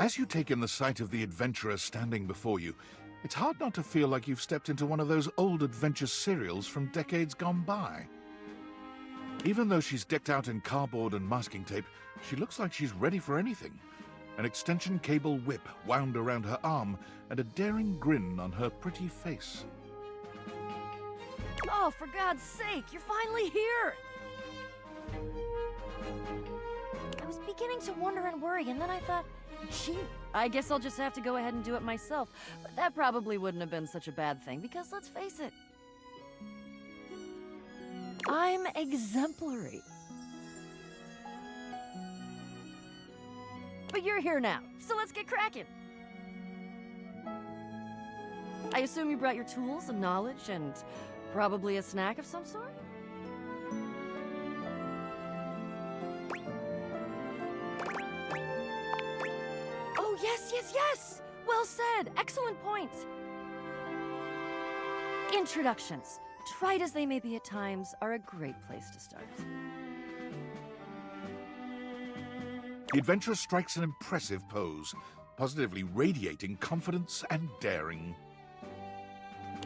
As you take in the sight of the adventurer standing before you, it's hard not to feel like you've stepped into one of those old adventure serials from decades gone by. Even though she's decked out in cardboard and masking tape, she looks like she's ready for anything. An extension cable whip wound around her arm and a daring grin on her pretty face. Oh, for God's sake, you're finally here! I was beginning to wonder and worry, and then I thought, gee, I guess I'll just have to go ahead and do it myself. But that probably wouldn't have been such a bad thing, because let's face it, I'm exemplary. But you're here now, so let's get cracking. I assume you brought your tools and knowledge and probably a snack of some sort? Oh, yes! Well said! Excellent point! Introductions, trite as they may be at times, are a great place to start. The adventurer strikes an impressive pose, positively radiating confidence and daring.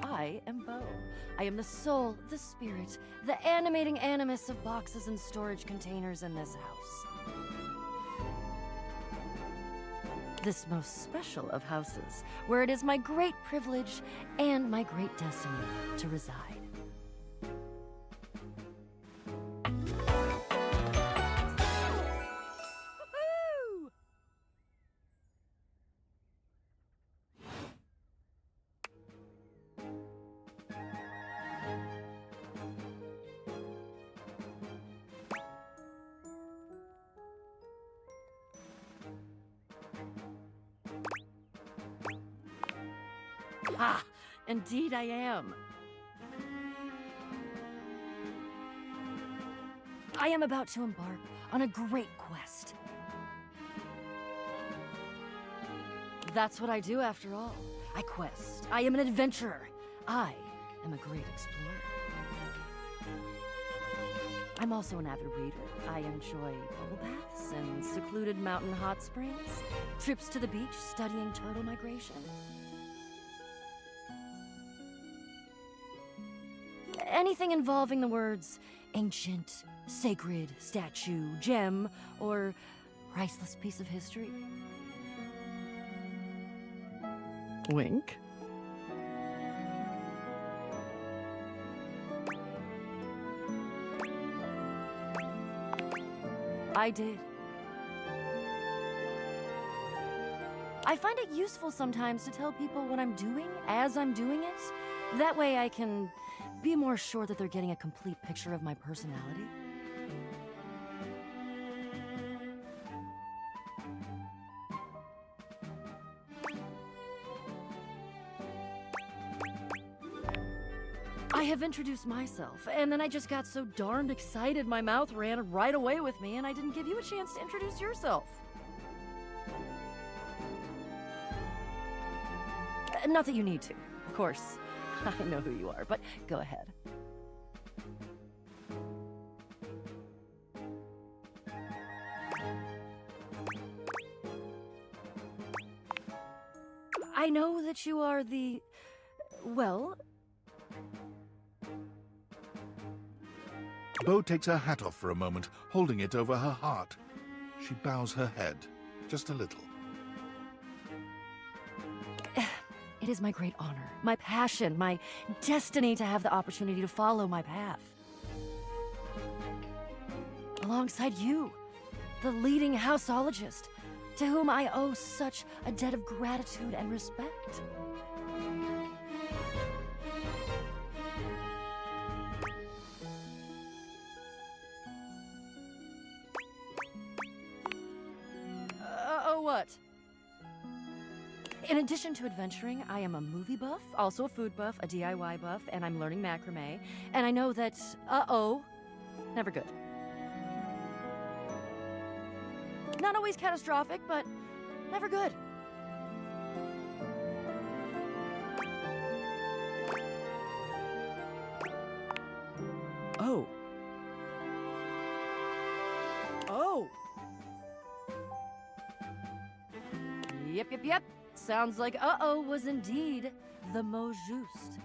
I am Beau. I am the soul, the spirit, the animating animus of boxes and storage containers in this house. This most special of houses, where it is my great privilege and my great destiny to reside. Woohoo! Ah, indeed I am. I am about to embark on a great quest. That's what I do after all. I quest. I am an adventurer. I am a great explorer. I'm also an avid reader. I enjoy bubble baths and secluded mountain hot springs, trips to the beach studying turtle migration. Anything involving the words ancient, sacred, statue, gem, or priceless piece of history. Wink. I did. I find it useful sometimes to tell people what I'm doing as I'm doing it. That way I can be more sure that they're getting a complete picture of my personality. I have introduced myself, and then I just got so darned excited my mouth ran right away with me, and I didn't give you a chance to introduce yourself. Not that you need to, of course. I know who you are, but go ahead. I know that you are the... well... Beau takes her hat off for a moment, holding it over her heart. She bows her head, just a little. It is my great honor, my passion, my destiny to have the opportunity to follow my path. Alongside you, the leading houseologist, to whom I owe such a debt of gratitude and respect. What? In addition to adventuring, I am a movie buff, also a food buff, a DIY buff, and I'm learning macrame. And I know that, never good. Not always catastrophic, but never good. Oh. Yep. Sounds like uh-oh was indeed the mot juste.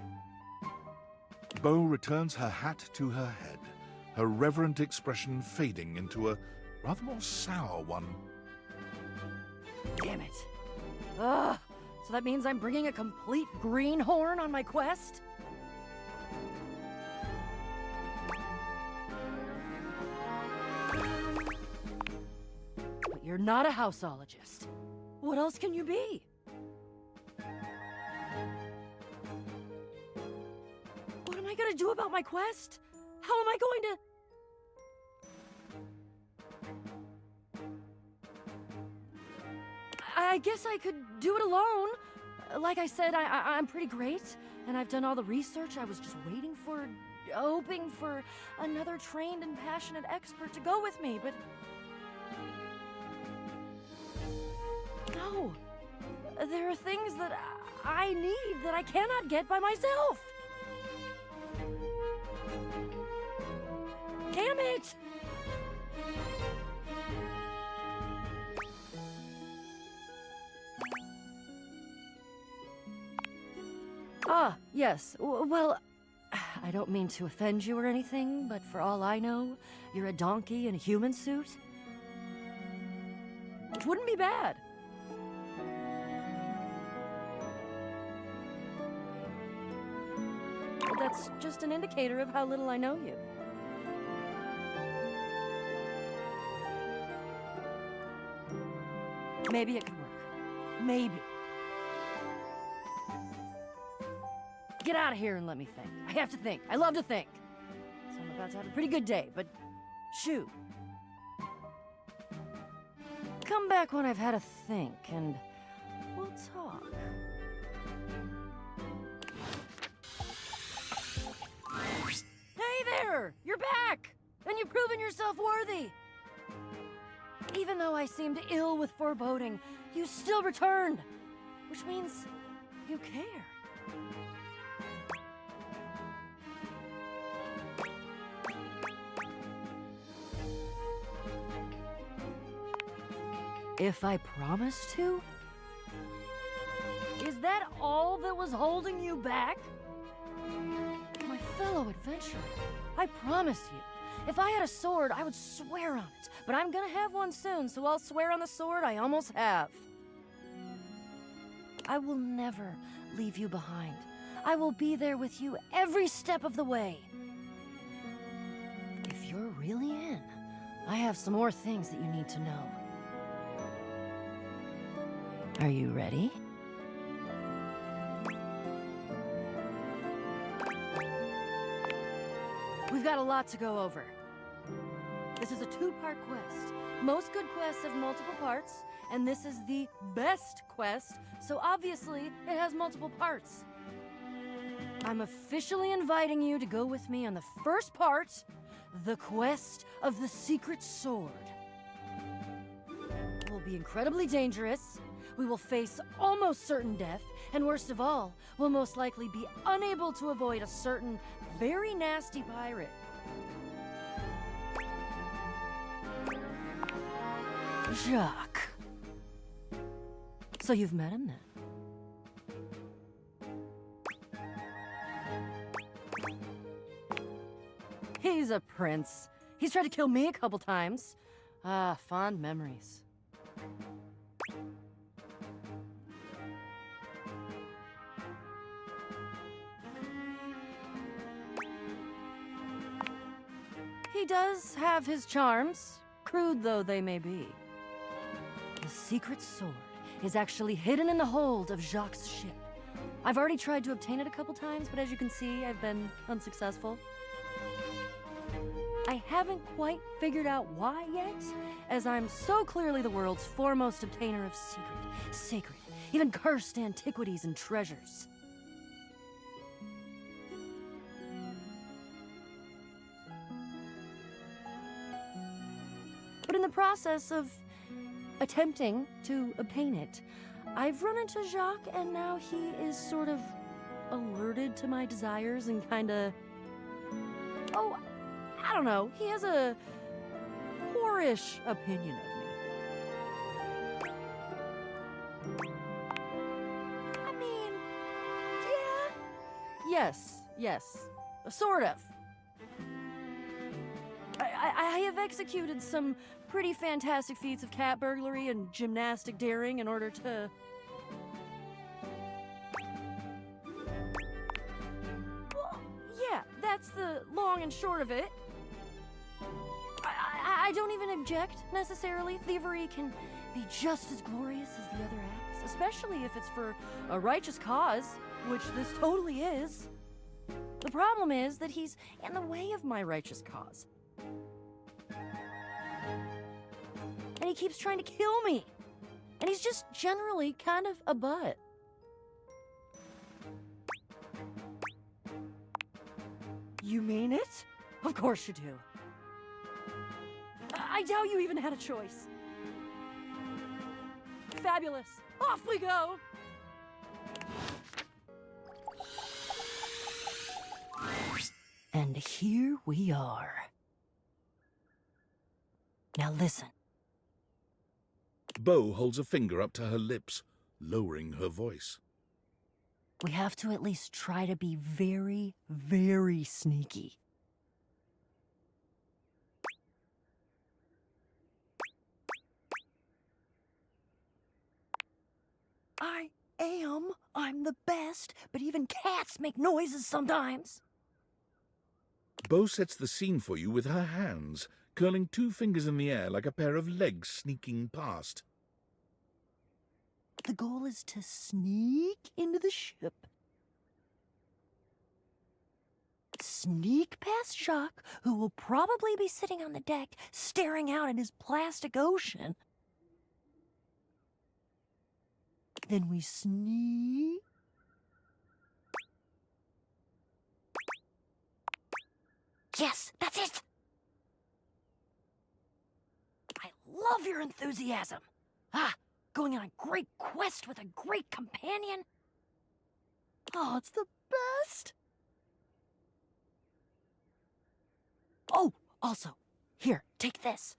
Beau returns her hat to her head, her reverent expression fading into a rather more sour one. Damn it. Ugh. So that means I'm bringing a complete greenhorn on my quest? But you're not a houseologist. What else can you be? What am I gonna do about my quest? How am I going to... I guess I could do it alone. Like I said, I'm pretty great, and I've done all the research. I was just hoping for another trained and passionate expert to go with me, but... No. There are things that I need that I cannot get by myself. Damn it! Ah, yes. Well, I don't mean to offend you or anything, but for all I know, you're a donkey in a human suit. Which wouldn't be bad. But that's just an indicator of how little I know you. Maybe it could work. Maybe. Get out of here and let me think. I have to think. I love to think. So I'm about to have a pretty good day, but shoot. Come back when I've had a think, and we'll talk. Hey there! You're back! And you've proven yourself worthy! Even though I seemed ill with foreboding, you still returned. Which means you care. If I promised to? Is that all that was holding you back? My fellow adventurer, I promise you, if I had a sword, I would swear on it. But I'm gonna have one soon, so I'll swear on the sword I almost have. I will never leave you behind. I will be there with you every step of the way. If you're really in, I have some more things that you need to know. Are you ready? We've got a lot to go over. This is a two-part quest. Most good quests have multiple parts, and this is the best quest, so obviously it has multiple parts. I'm officially inviting you to go with me on the first part, the quest of the secret sword. It will be incredibly dangerous. We will face almost certain death, and worst of all, we'll most likely be unable to avoid a certain very nasty pirate. Jacques. So you've met him then? He's a prince. He's tried to kill me a couple times. Ah, fond memories. He does have his charms, crude though they may be. The secret sword is actually hidden in the hold of Jacques' ship. I've already tried to obtain it a couple times, but as you can see, I've been unsuccessful. I haven't quite figured out why yet, as I'm so clearly the world's foremost obtainer of sacred, even cursed antiquities and treasures. But in the process of attempting to obtain it, I've run into Jacques, and now he is sort of alerted to my desires and kinda... Oh, I don't know. He has a whorish opinion of me. yes. Sort of. I have executed some pretty fantastic feats of cat burglary and gymnastic daring in order to... Well, yeah, that's the long and short of it. I don't even object, necessarily. Thievery can be just as glorious as the other acts, especially if it's for a righteous cause, which this totally is. The problem is that he's in the way of my righteous cause. And he keeps trying to kill me. And he's just generally kind of a butt. You mean it? Of course you do. I doubt you even had a choice. Fabulous. Off we go! And here we are. Now listen. Beau holds a finger up to her lips, lowering her voice. We have to at least try to be very, very sneaky. I'm the best, but even cats make noises sometimes. Beau sets the scene for you with her hands, curling 2 fingers in the air like a pair of legs sneaking past. The goal is to sneak into the ship. Sneak past Jacques, who will probably be sitting on the deck, staring out at his plastic ocean. Then we sneak. Yes, that's it! I love your enthusiasm. Going on a great quest with a great companion. Oh, it's the best. Oh, also, here, take this.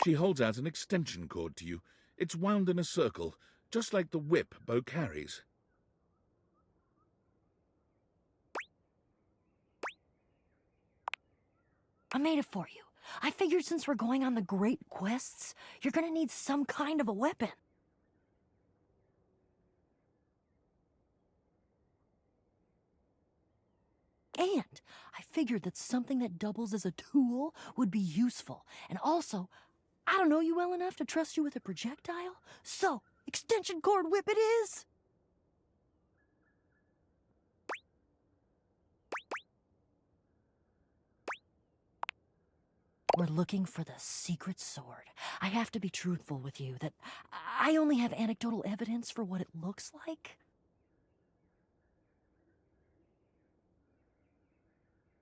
She holds out an extension cord to you. It's wound in a circle, just like the whip Beau carries. I made it for you. I figured since we're going on the great quests, you're gonna need some kind of a weapon. And I figured that something that doubles as a tool would be useful. And also, I don't know you well enough to trust you with a projectile. So, extension cord whip it is! We're looking for the secret sword. I have to be truthful with you that I only have anecdotal evidence for what it looks like.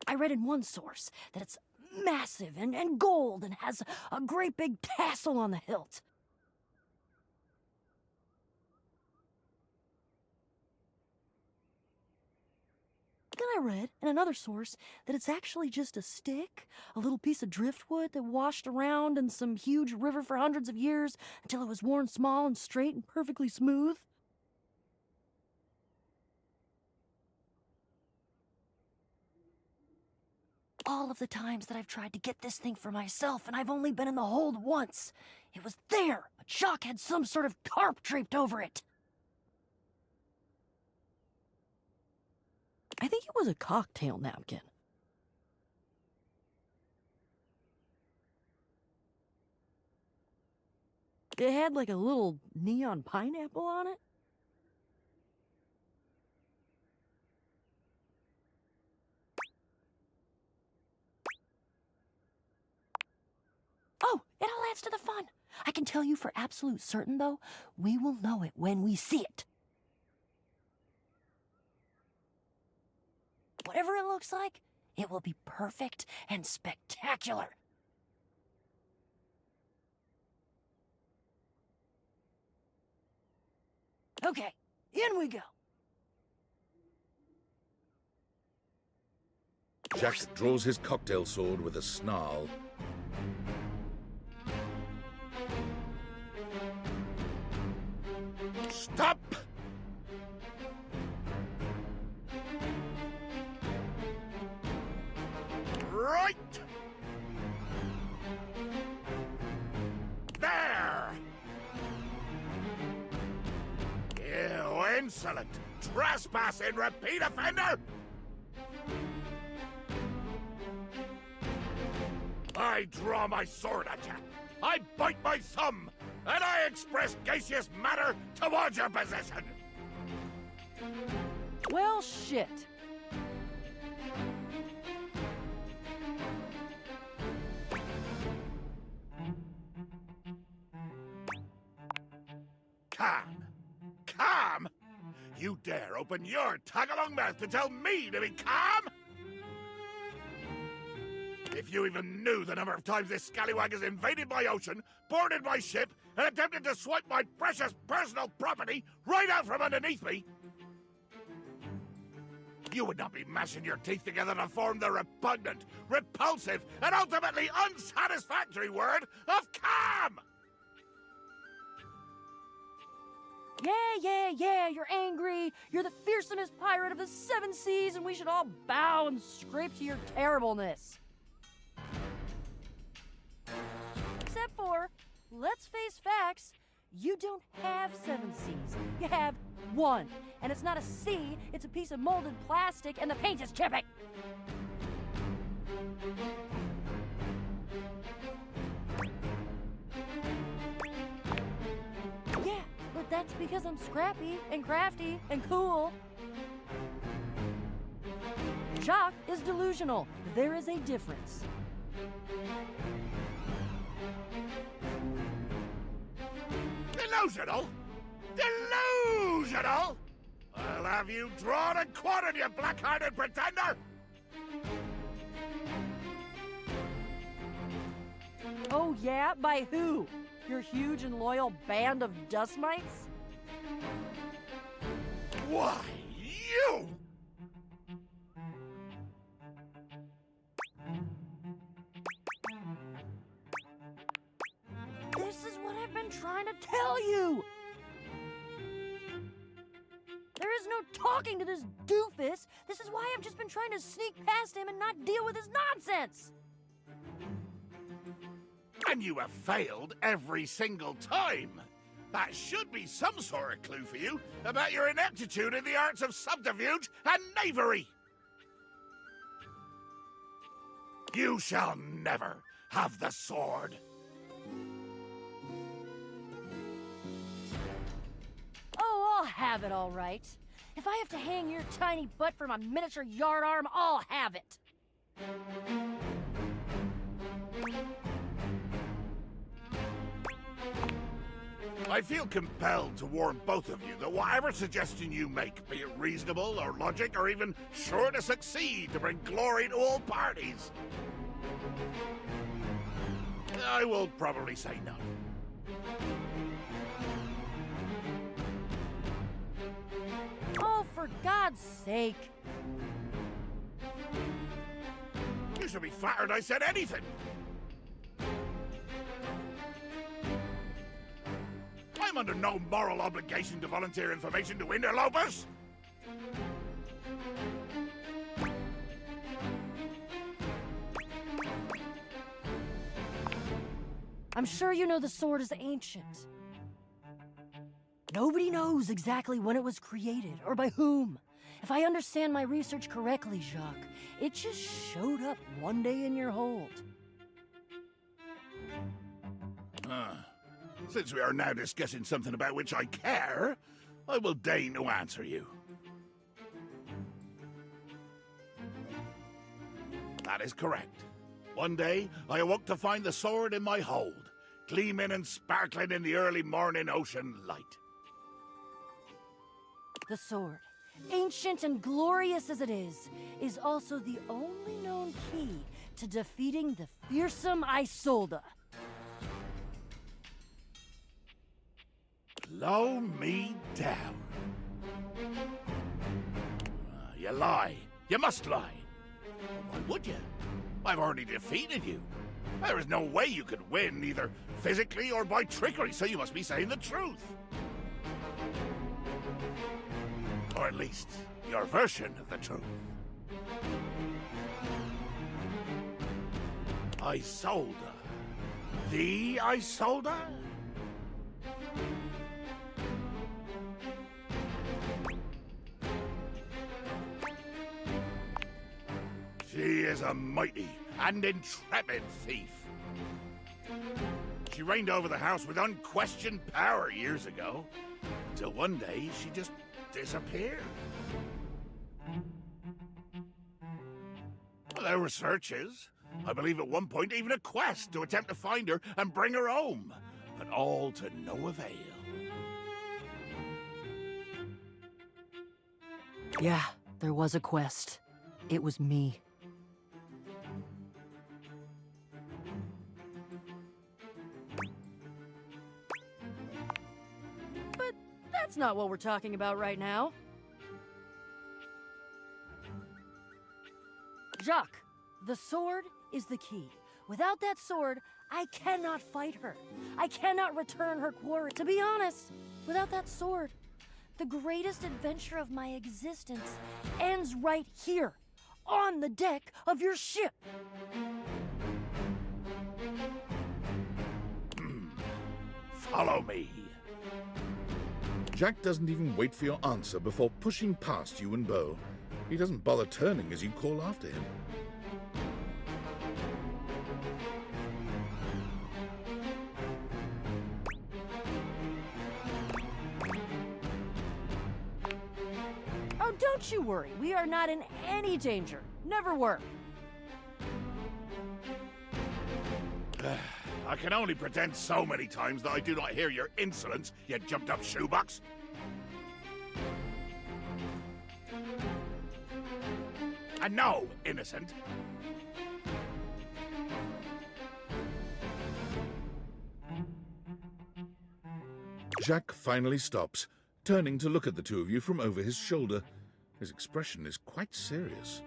I read in one source that it's massive and gold and has a great big tassel on the hilt. Then I read in another source that it's actually just a stick, a little piece of driftwood that washed around in some huge river for hundreds of years until it was worn small and straight and perfectly smooth. All of the times that I've tried to get this thing for myself, and I've only been in the hold once. It was there, but Jacques had some sort of tarp draped over it. I think it was a cocktail napkin. It had like a little neon pineapple on it. Oh, it all adds to the fun. I can tell you for absolute certain, though, we will know it when we see it. Whatever it looks like, it will be perfect and spectacular. Okay, in we go. Jacques draws his cocktail sword with a snarl. Stop! insolent, trespassing repeat offender! I draw my sword at you. I bite my thumb, and I express gaseous matter towards your possession. Well, shit. Calm. Calm? You dare open your tag-along mouth to tell me to be calm? If you even knew the number of times this scallywag has invaded my ocean, boarded my ship, and attempted to swipe my precious personal property right out from underneath me, you would not be mashing your teeth together to form the repugnant, repulsive, and ultimately unsatisfactory word of calm! Yeah, you're angry. You're the fearsomest pirate of the 7 seas, and we should all bow and scrape to your terribleness. Except for, let's face facts, you don't have 7 seas. You have 1. And it's not a sea, it's a piece of molded plastic, and the paint is chipping. Yeah, but that's because I'm scrappy and crafty and cool. Jacques is delusional. There is a difference. Delusional? Delusional? I'll have you drawn and quartered, you black-hearted pretender! Oh yeah? By who? Your huge and loyal band of dust mites? Why, you! This is what I've been trying to tell you! There is no talking to this doofus. This is why I've just been trying to sneak past him and not deal with his nonsense. And you have failed every single time. That should be some sort of clue for you about your ineptitude in the arts of subterfuge and knavery. You shall never have the sword. Oh, I'll have it all right. If I have to hang your tiny butt from a miniature yardarm, I'll have it. I feel compelled to warn both of you that whatever suggestion you make, be it reasonable or logic or even sure to succeed to bring glory to all parties, I will probably say no. Oh, for God's sake. You should be flattered I said anything. I'm under no moral obligation to volunteer information to interlopers. I'm sure you know the sword is ancient. Nobody knows exactly when it was created or by whom. If I understand my research correctly, Jacques, it just showed up one day in your hold. Since we are now discussing something about which I care, I will deign to answer you. That is correct. One day, I awoke to find the sword in my hold, gleaming and sparkling in the early morning ocean light. The sword, ancient and glorious as it is also the only known key to defeating the fearsome Isolde. Blow me down. You lie. You must lie. Why would you? I've already defeated you. There is no way you could win, either physically or by trickery, so you must be saying the truth. Or at least, your version of the truth. Isolde. The Isolde? She is a mighty and intrepid thief. She reigned over the house with unquestioned power years ago, until one day she just disappeared. Well, there were searches. I believe at one point even a quest to attempt to find her and bring her home, but all to no avail. Yeah, there was a quest. It was me. But that's not what we're talking about right now. Jacques, the sword is the key. Without that sword, I cannot fight her. I cannot return her quarry. To be honest, without that sword, the greatest adventure of my existence ends right here, on the deck of your ship. Follow me. Jacques doesn't even wait for your answer before pushing past you and Beau. He doesn't bother turning as you call after him. Oh, don't you worry. We are not in any danger. Never were. I can only pretend so many times that I do not hear your insolence, you jumped-up shoebox. And no, innocent. Jacques finally stops, turning to look at the two of you from over his shoulder. His expression is quite serious.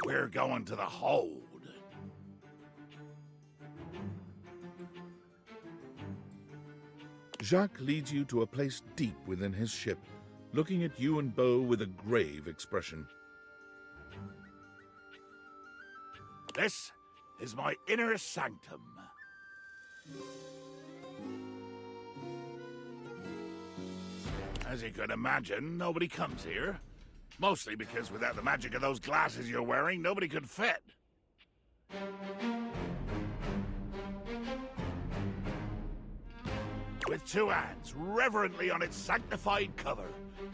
We're going to the hold. Jacques leads you to a place deep within his ship, looking at you and Beau with a grave expression. This is my inner sanctum. As you can imagine, nobody comes here. Mostly because without the magic of those glasses you're wearing, nobody could fit. With two hands reverently on its sanctified cover,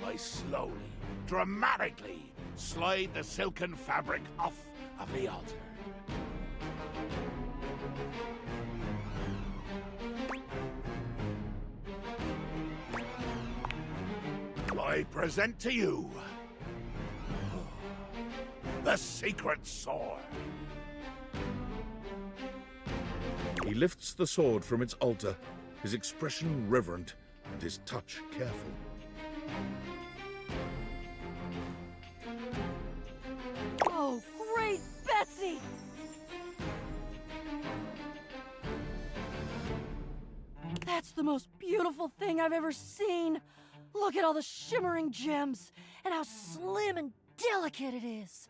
I slowly, dramatically slide the silken fabric off of the altar. I present to you the secret sword. He lifts the sword from its altar, his expression reverent and his touch careful. Oh, great Betsy! That's the most beautiful thing I've ever seen. Look at all the shimmering gems and how slim and delicate it is.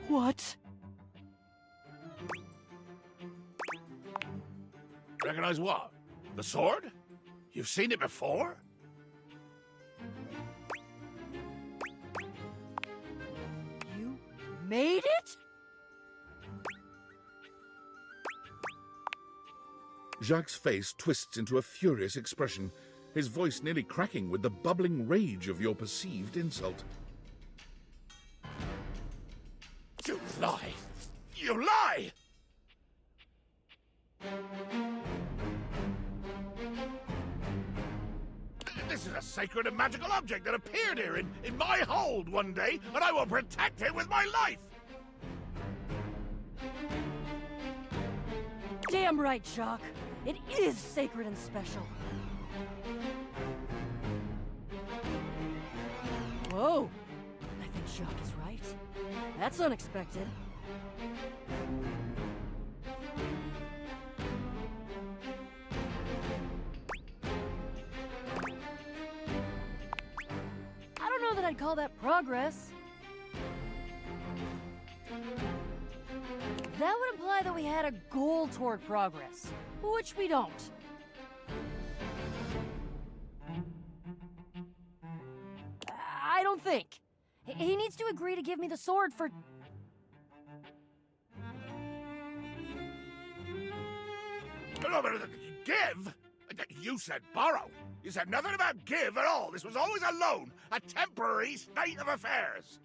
What? Recognize what? The sword? You've seen it before? You made it? Jacques' face twists into a furious expression, his voice nearly cracking with the bubbling rage of your perceived insult. You lie! You lie! This is a sacred and magical object that appeared here in my hold one day, and I will protect it with my life! Damn right, Jacques. It is sacred and special. Whoa. I think Jacques is right. That's unexpected. I don't know that I'd call that progress. That would imply imply that we had a goal toward progress, which we don't. I don't think. He needs to agree to give me the sword for... No, but give? You said borrow. You said nothing about give at all. This was always a loan, a temporary state of affairs.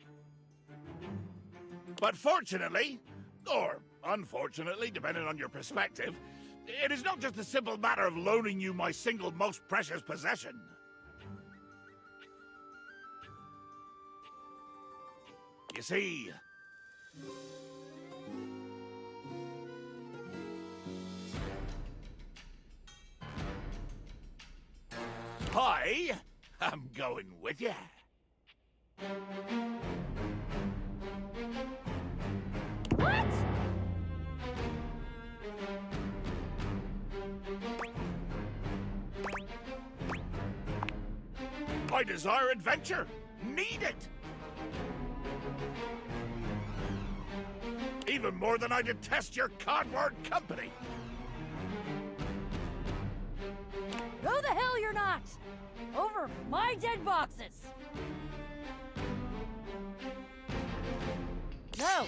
But fortunately, or unfortunately, depending on your perspective, it is not just a simple matter of loaning you my single most precious possession. You see, I am going with you. What? I desire adventure. Need it. Even more than I detest your cardboard company. No, the hell you're not! Over my dead boxes! No!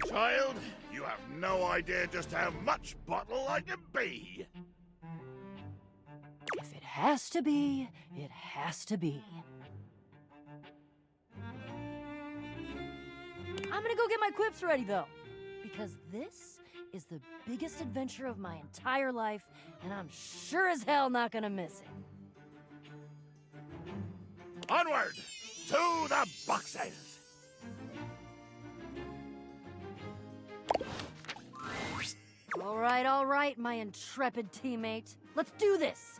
Child, you have no idea just how much bottle I can be. If it has to be, it has to be. I'm gonna go get my quips ready, though. Because this is the biggest adventure of my entire life, and I'm sure as hell not gonna miss it. Onward! To the boxes! All right, my intrepid teammate. Let's do this!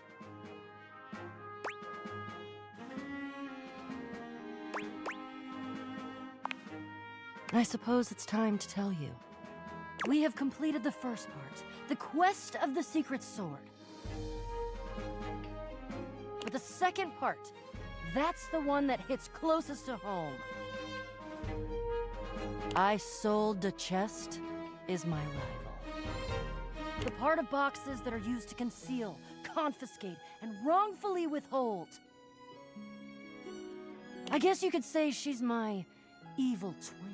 I suppose it's time to tell you. We have completed the first part, the quest of the secret sword. But the second part, that's the one that hits closest to home. Isolde chest is my rival. The part of boxes that are used to conceal, confiscate, and wrongfully withhold. I guess you could say she's my evil twin.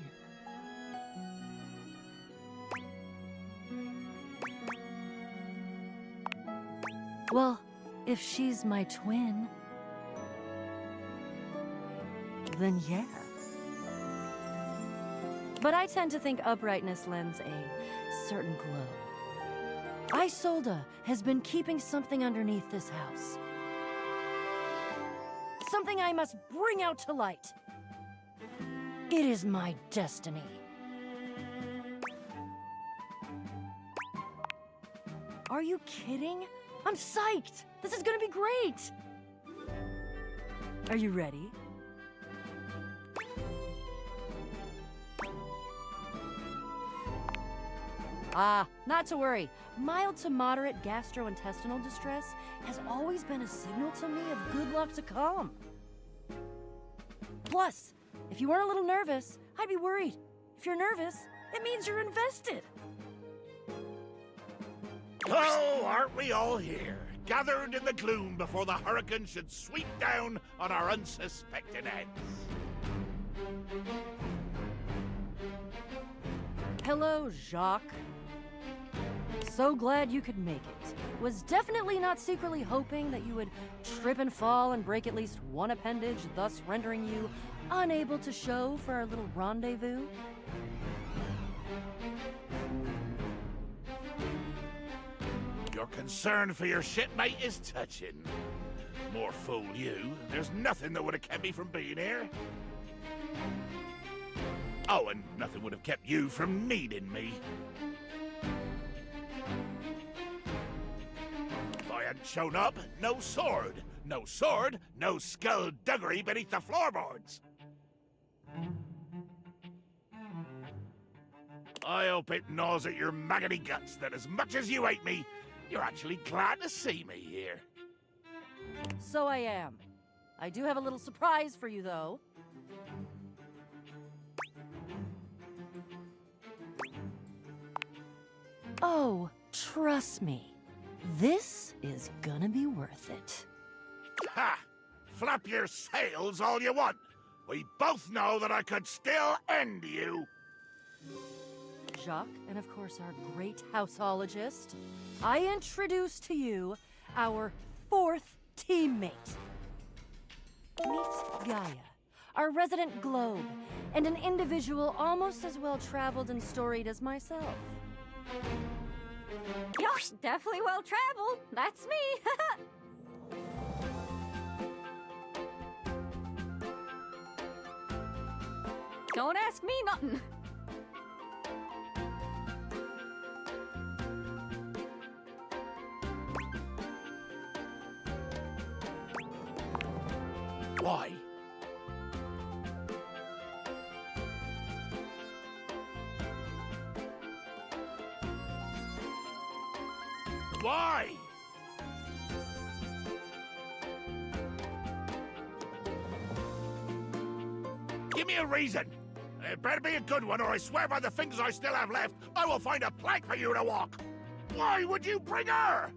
Well, if she's my twin, then yeah. But I tend to think uprightness lends a certain glow. Isolde has been keeping something underneath this house. Something I must bring out to light. It is my destiny. Are you kidding? I'm psyched! This is gonna be great! Are you ready? Not to worry. Mild to moderate gastrointestinal distress has always been a signal to me of good luck to come. Plus, if you weren't a little nervous, I'd be worried. If you're nervous, it means you're invested. Oh, aren't we all here, gathered in the gloom before the hurricane should sweep down on our unsuspecting heads? Hello, Jacques. So glad you could make it. Was definitely not secretly hoping that you would trip and fall and break at least one appendage, thus rendering you unable to show for our little rendezvous. Your concern for your shipmate is touching. More fool you. There's nothing that would have kept me from being here. Oh, and nothing would have kept you from needing me. If I hadn't shown up, no sword. No sword, no skullduggery beneath the floorboards. I hope it gnaws at your maggoty guts that as much as you hate me, You're actually glad to see me here. So I am. I do have a little surprise for you, though. Oh, trust me. This is gonna be worth it. Ha! Flap your sails all you want. We both know that I could still end you. Jacques, and of course our great houseologist, I introduce to you our fourth teammate. Meet Gaia, our resident globe, and an individual almost as well-traveled and storied as myself. You're definitely well-traveled. That's me. Don't ask me nothing. Why? Why? Give me a reason. It better be a good one, or I swear by the fingers I still have left, I will find a plank for you to walk. Why would you bring her?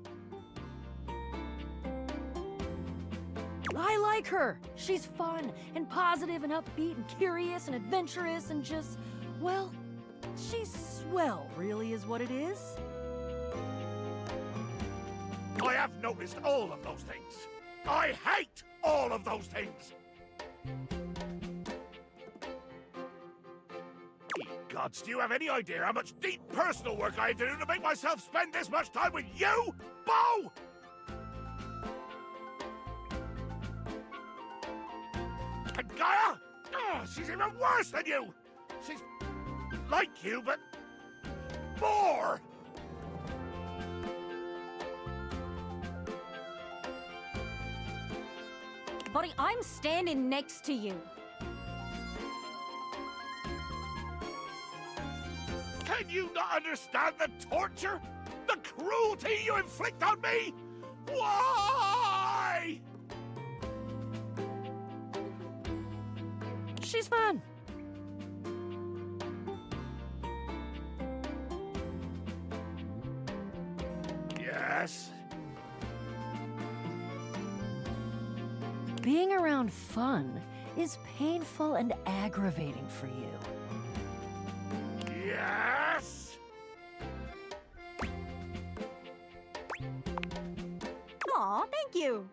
I like her. She's fun and positive and upbeat and curious and adventurous and just, well, she's swell, really is what it is. I have noticed all of those things. I hate all of those things. Ye gods, do you have any idea how much deep personal work I had to do to make myself spend this much time with you, Beau? And Gaia? Oh, she's even worse than you. She's like you, but more. Buddy, I'm standing next to you. Can you not understand the torture? The cruelty you inflict on me? Why? She's fun. Yes. Being around fun is painful and aggravating for you. Yes. Aw, thank you.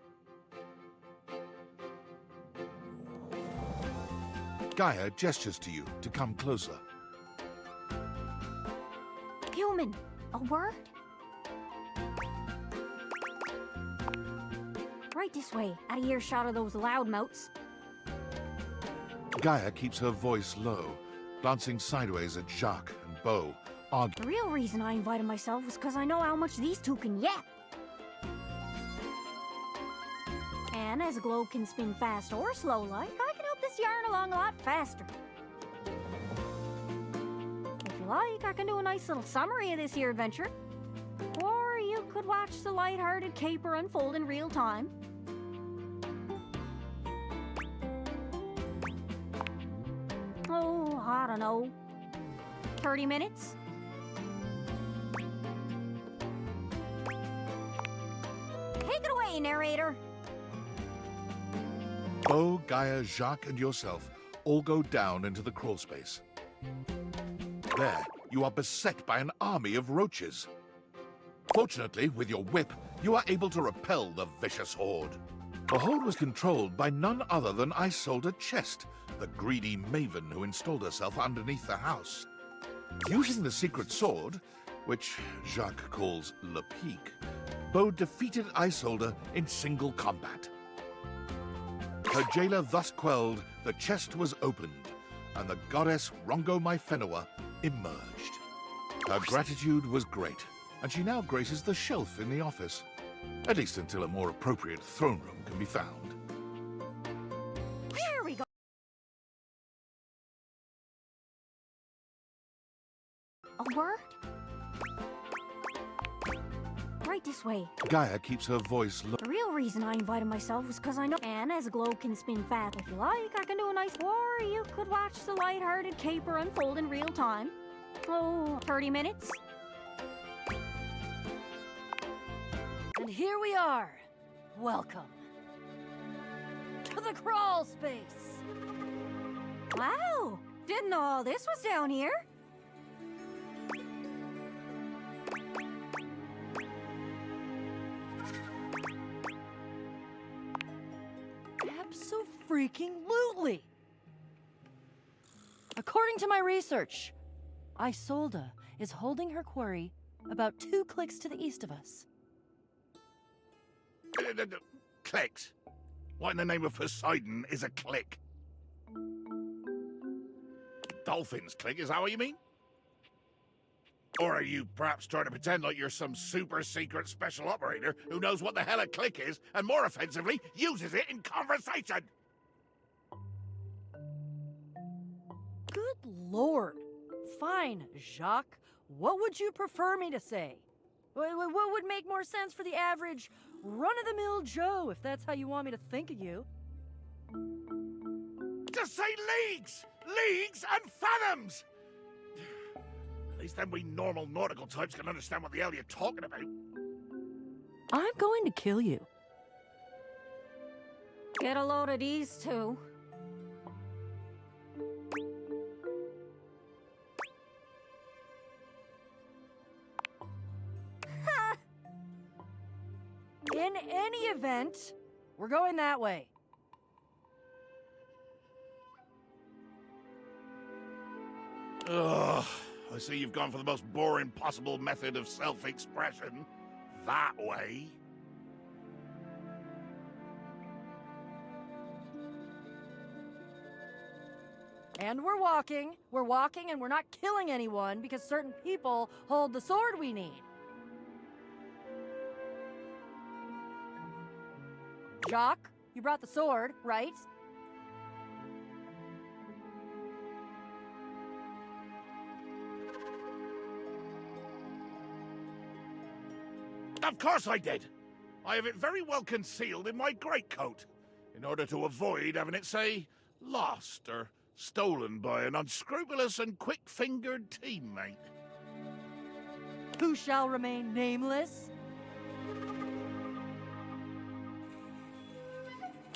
Gaia gestures to you to come closer. Human, a word? Right this way, out of earshot of those loudmouths. Gaia keeps her voice low, glancing sideways at Jacques and Beau, arguing. The real reason I invited myself was because I know how much these two can yap. And as a globe can spin fast or slow like, I can help this yarn along a lot faster. If you like, I can do a nice little summary of this here adventure. Or you could watch the light-hearted caper unfold in real time. Oh, I don't know. 30 minutes? Take it away, narrator. Beau, Gaia, Jacques, and yourself all go down into the crawl space. There, you are beset by an army of roaches. Fortunately, with your whip, you are able to repel the vicious horde. The horde was controlled by none other than Isolde Chest, the greedy maven who installed herself underneath the house. Using the secret sword, which Jacques calls Le Pique, Beau defeated Isolde in single combat. Her jailer thus quelled, the chest was opened, and the goddess Rongo Myfenua emerged. Her gratitude was great, and she now graces the shelf in the office, at least until a more appropriate throne room can be found. There we go. A word? right this way. Gaia keeps her voice low. The real reason I invited myself was because I know and as glow can spin fast. If you like, I can do a nice or you could watch the light-hearted caper unfold in real time. Oh, 30 minutes? And here we are. Welcome to the crawl space. Wow! Didn't know all this was down here. Abso-freaking-lutely. According to my research, Isolde is holding her quarry about 2 clicks to the east of us. Clicks? What in the name of Poseidon is a click? Dolphins click, is that what you mean? Or are you perhaps trying to pretend like you're some super secret special operator who knows what the hell a click is, and more offensively, uses it in conversation? Good lord. Fine, Jacques. What would you prefer me to say? What would make more sense for the average run-of-the-mill Joe, if that's how you want me to think of you? Just say leagues! Leagues and fathoms! At least then we normal nautical types can understand what the hell you're talking about. I'm going to kill you. Get a load of these two. In any event, we're going that way. Ugh, I see you've gone for the most boring possible method of self-expression. That way. And we're walking, and we're not killing anyone because certain people hold the sword we need. Jacques, you brought the sword, right? Of course I did. I have it very well concealed in my greatcoat, in order to avoid having it, say, lost or stolen by an unscrupulous and quick-fingered teammate. Who shall remain nameless?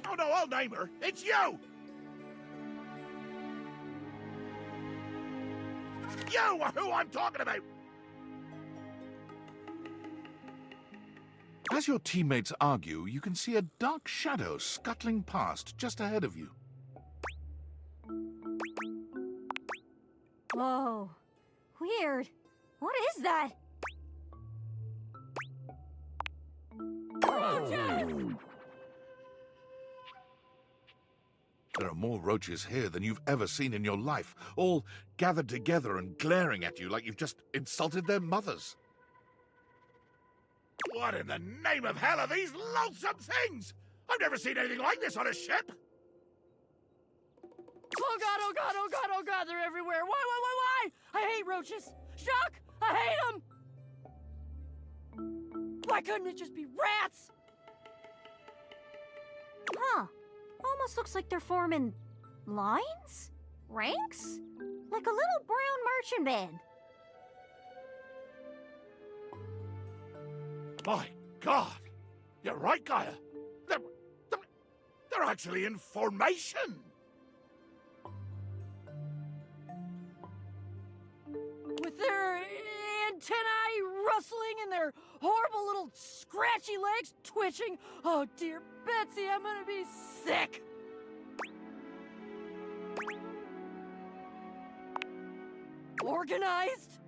Oh no, I'll name her. It's you! You are who I'm talking about! As your teammates argue, you can see a dark shadow scuttling past just ahead of you. Whoa. Weird. What is that? There are more roaches here than you've ever seen in your life, all gathered together and glaring at you like you've just insulted their mothers. What in the name of hell are these loathsome things? I've never seen anything like this on a ship! Oh god, oh god, oh god, oh god, they're everywhere. Why? I hate roaches. Jacques, I hate them! Why couldn't it just be rats? Huh. Almost looks like they're forming lines? Ranks? Like a little brown marching band. My God! You're right, Gaia. They're actually in formation! With their antennae rustling and their horrible little scratchy legs twitching. Oh dear Betsy, I'm gonna be sick! Organized?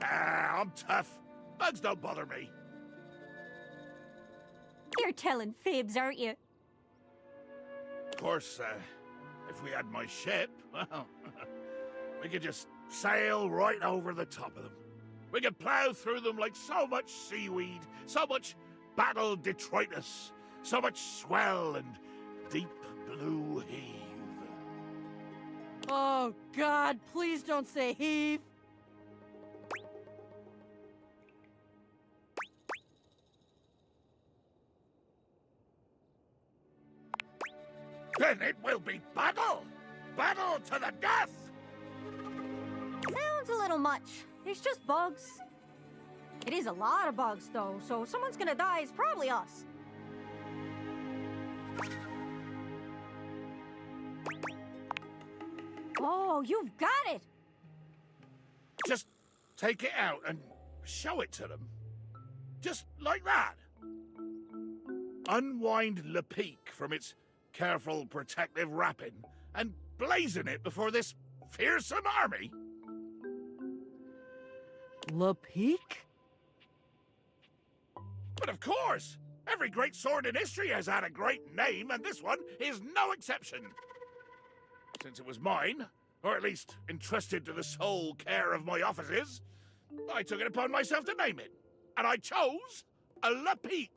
Ah, I'm tough. Bugs don't bother me. You're telling fibs, aren't you? Of course, if we had my ship, well, we could just sail right over the top of them. We could plow through them like so much seaweed, so much battle detritus, so much swell and deep blue heave. Oh God, please don't say heave. Then it will be battle! Battle to the death! Sounds a little much. It's just bugs. It is a lot of bugs, though, so if someone's gonna die, it's probably us. Oh, you've got it! Just take it out and show it to them. Just like that. Unwind Le Peak from its careful protective wrapping and blazon it before this fearsome army. Le Peak? But of course, every great sword in history has had a great name, and this one is no exception. Since it was mine, or at least entrusted to the sole care of my offices, I took it upon myself to name it, and I chose a Le Peak.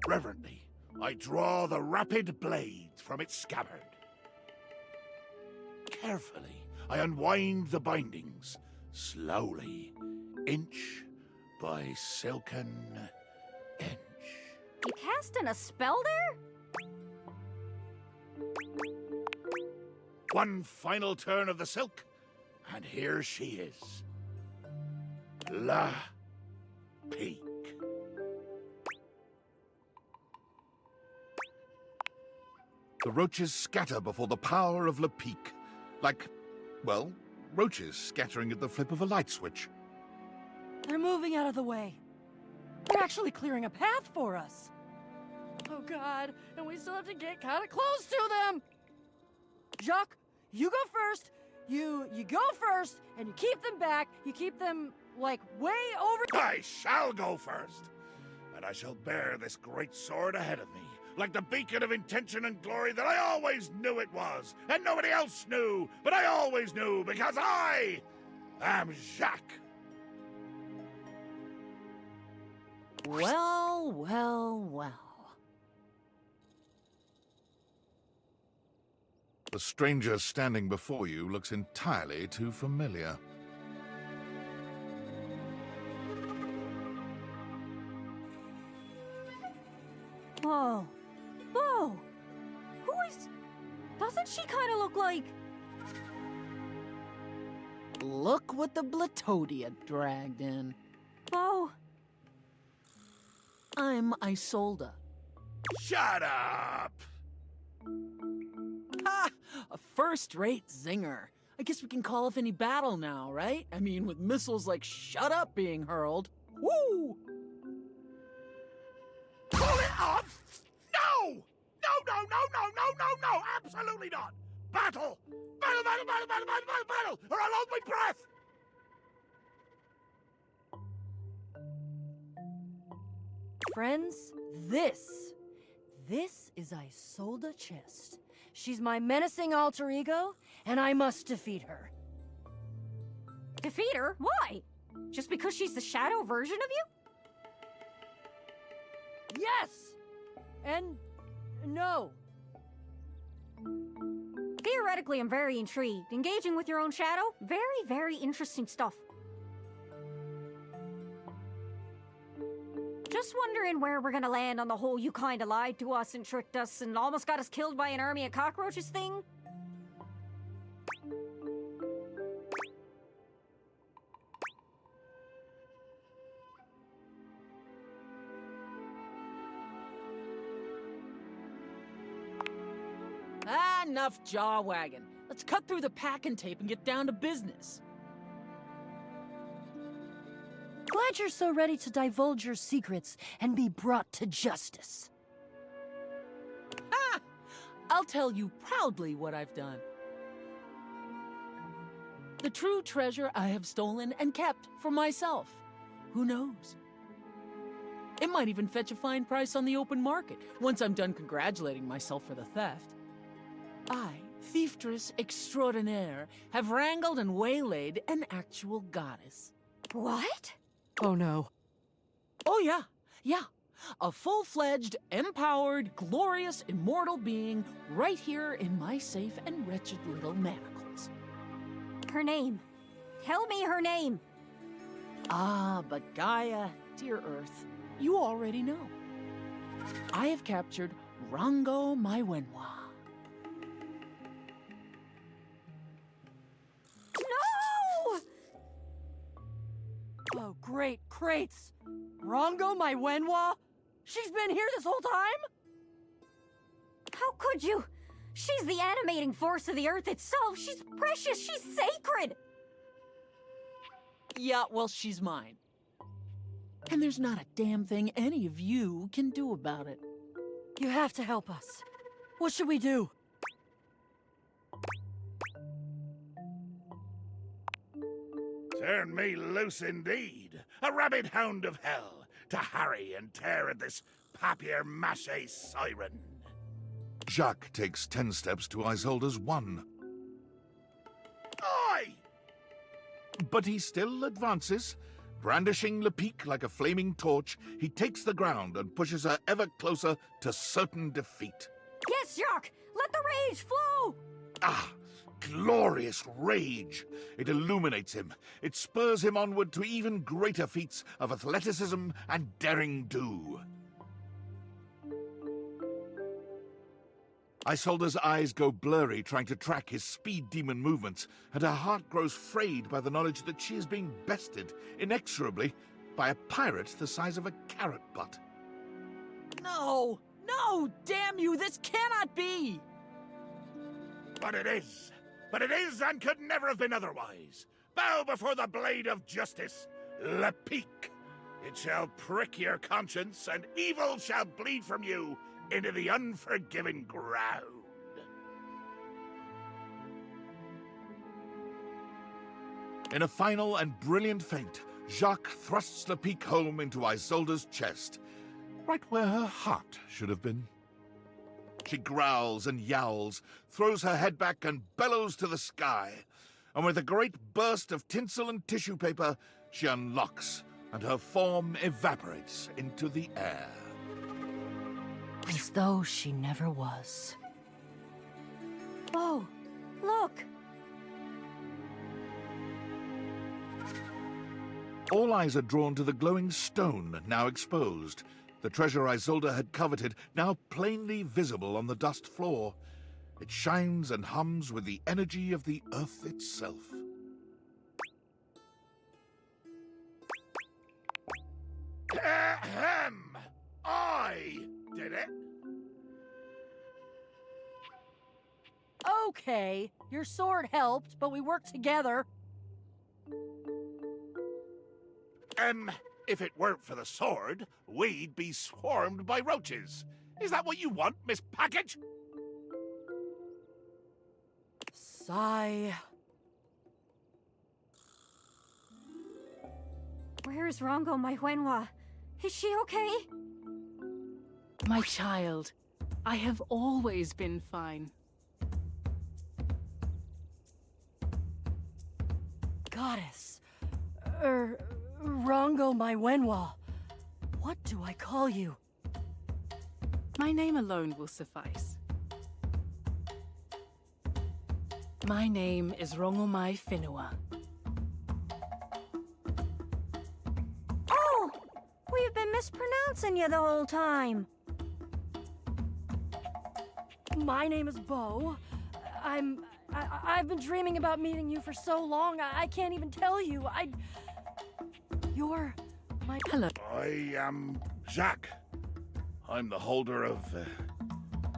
Reverently, I draw the rapid blade from its scabbard. Carefully, I unwind the bindings, slowly, inch by silken inch. You casting a spell there? One final turn of the silk, and here she is. La Peak. The roaches scatter before the power of Le Peak. Like, well, roaches scattering at the flip of a light switch. They're moving out of the way. They're actually clearing a path for us. Oh God, and we still have to get kind of close to them. Jacques, you go first. You go first, and you keep them back. You keep them, like, way over... I shall go first, and I shall bear this great sword ahead of me, like the beacon of intention and glory that I always knew it was, and nobody else knew, but I always knew because I am Jacques. Well, well, well. The stranger standing before you looks entirely too familiar. Whoa. Whoa! Who is... Doesn't she kind of look like... Look what the Blatodia dragged in. Beau? I'm Isolde. Shut up! Ha! A first-rate zinger. I guess we can call off any battle now, right? I mean, with missiles like Shut Up being hurled. Woo! Pull it off? No! No, no, no, no, no, no, no! Absolutely not! Battle! Battle, battle, battle, battle, battle, battle, battle! Or I'll hold my breath! Friends, this is Isolde Chest. She's my menacing alter ego, and I must defeat her. Defeat her? Why? Just because she's the shadow version of you? Yes! And no. Theoretically, I'm very intrigued. Engaging with your own shadow? Very, very interesting stuff. Just wondering where we're gonna land on the whole you kinda lied to us and tricked us and almost got us killed by an army of cockroaches thing. Enough jaw wagging. Let's cut through the packing tape and get down to business. Glad you're so ready to divulge your secrets and be brought to justice. Ha! I'll tell you proudly what I've done. The true treasure I have stolen and kept for myself. Who knows? It might even fetch a fine price on the open market once I'm done congratulating myself for the theft. I, thieftress extraordinaire, have wrangled and waylaid an actual goddess. What? Oh no. Oh yeah. A full-fledged, empowered, glorious, immortal being right here in my safe and wretched little manacles. Her name. Tell me her name. Ah, but Gaia, dear Earth, you already know. I have captured Rongo Maiwenwa. No! Oh, great crates! Rongo, my Wenwa? She's been here this whole time? How could you? She's the animating force of the earth itself. She's precious. She's sacred. Yeah, well, she's mine. And there's not a damn thing any of you can do about it. You have to help us. What should we do? Turn me loose indeed, a rabid hound of hell, to harry and tear at this papier-mâché siren. Jacques takes 10 steps to Isolde's 1. Aye! But he still advances. Brandishing Le Pique like a flaming torch, he takes the ground and pushes her ever closer to certain defeat. Yes, Jacques! Let the rage flow! Ah! Glorious rage! It illuminates him. It spurs him onward to even greater feats of athleticism and derring-do. Isolde's eyes go blurry trying to track his speed demon movements, and her heart grows frayed by the knowledge that she is being bested, inexorably, by a pirate the size of a carrot butt. No! No! Damn you! This cannot be! But it is! But it is and could never have been otherwise! Bow before the blade of justice, Le Pique! It shall prick your conscience, and evil shall bleed from you into the unforgiving ground. In a final and brilliant feint, Jacques thrusts Le Pique home into Isolde's chest, right where her heart should have been. She growls and yowls, throws her head back and bellows to the sky, and with a great burst of tinsel and tissue paper, she unlocks, and her form evaporates into the air. As though she never was. Oh, look! All eyes are drawn to the glowing stone now exposed, the treasure Isolde had coveted, now plainly visible on the dust floor. It shines and hums with the energy of the earth itself. Ahem! I did it! Okay, your sword helped, but we worked together. If it weren't for the sword, we'd be swarmed by roaches. Is that what you want, Miss Package? Sigh. Where's Rongo, my Wenwa? Is she okay? My child, I have always been fine. Goddess. Rongo, my Wenwa. What do I call you? My name alone will suffice. My name is Rongomai Whenua. Oh! We've been mispronouncing you the whole time. My name is Beau. I've been dreaming about meeting you for so long, I can't even tell you. You're my... Hello. I am Jacques. I'm the holder of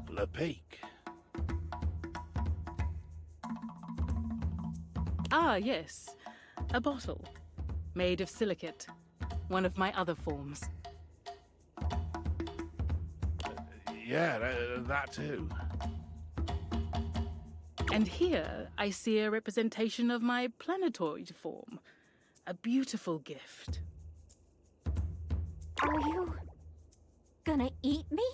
Le Pique. Ah, yes. A bottle. Made of silicate. One of my other forms. Yeah, that too. And here I see a representation of my planetoid form. A beautiful gift. Are you gonna eat me?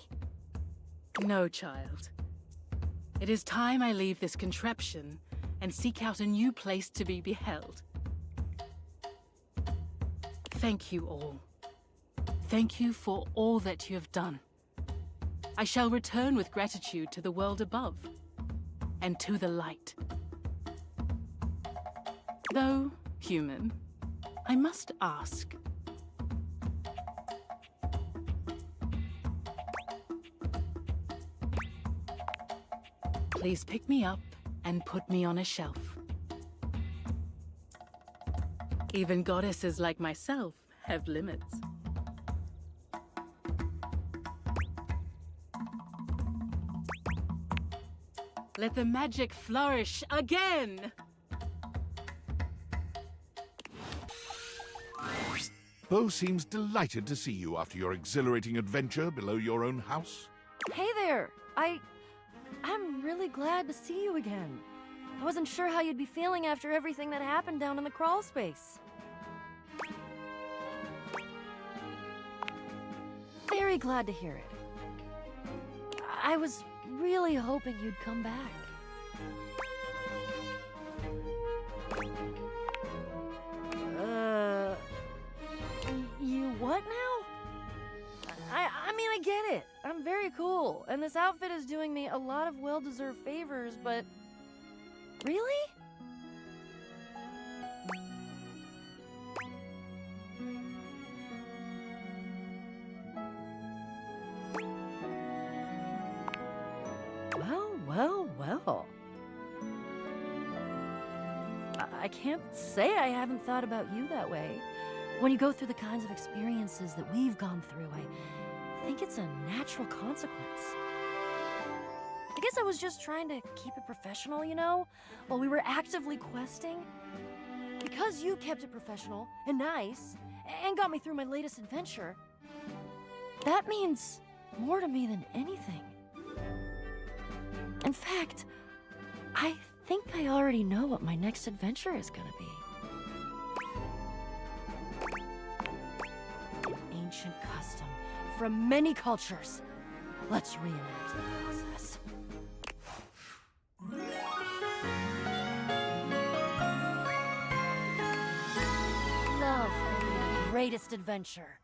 No, child. It is time I leave this contraption and seek out a new place to be beheld. Thank you all. Thank you for all that you have done. I shall return with gratitude to the world above and to the light. Though human, I must ask, Please pick me up and put me on a shelf. Even goddesses like myself have limits. Let the magic flourish again! Beau seems delighted to see you after your exhilarating adventure below your own house. Hey there! I'm really glad to see you again. I wasn't sure how you'd be feeling after everything that happened down in the crawl space. Very glad to hear it. I was really hoping you'd come back. You what now? I mean, I get it. I'm very cool, and this outfit is doing me a lot of well-deserved favors, but... Really? Well. I can't say I haven't thought about you that way. When you go through the kinds of experiences that we've gone through, I think it's a natural consequence. I guess I was just trying to keep it professional, you know, while we were actively questing. Because you kept it professional and nice, and got me through my latest adventure, that means more to me than anything. In fact, I think I already know what my next adventure is gonna be. An ancient custom from many cultures. Let's reenact the process. Love, greatest adventure.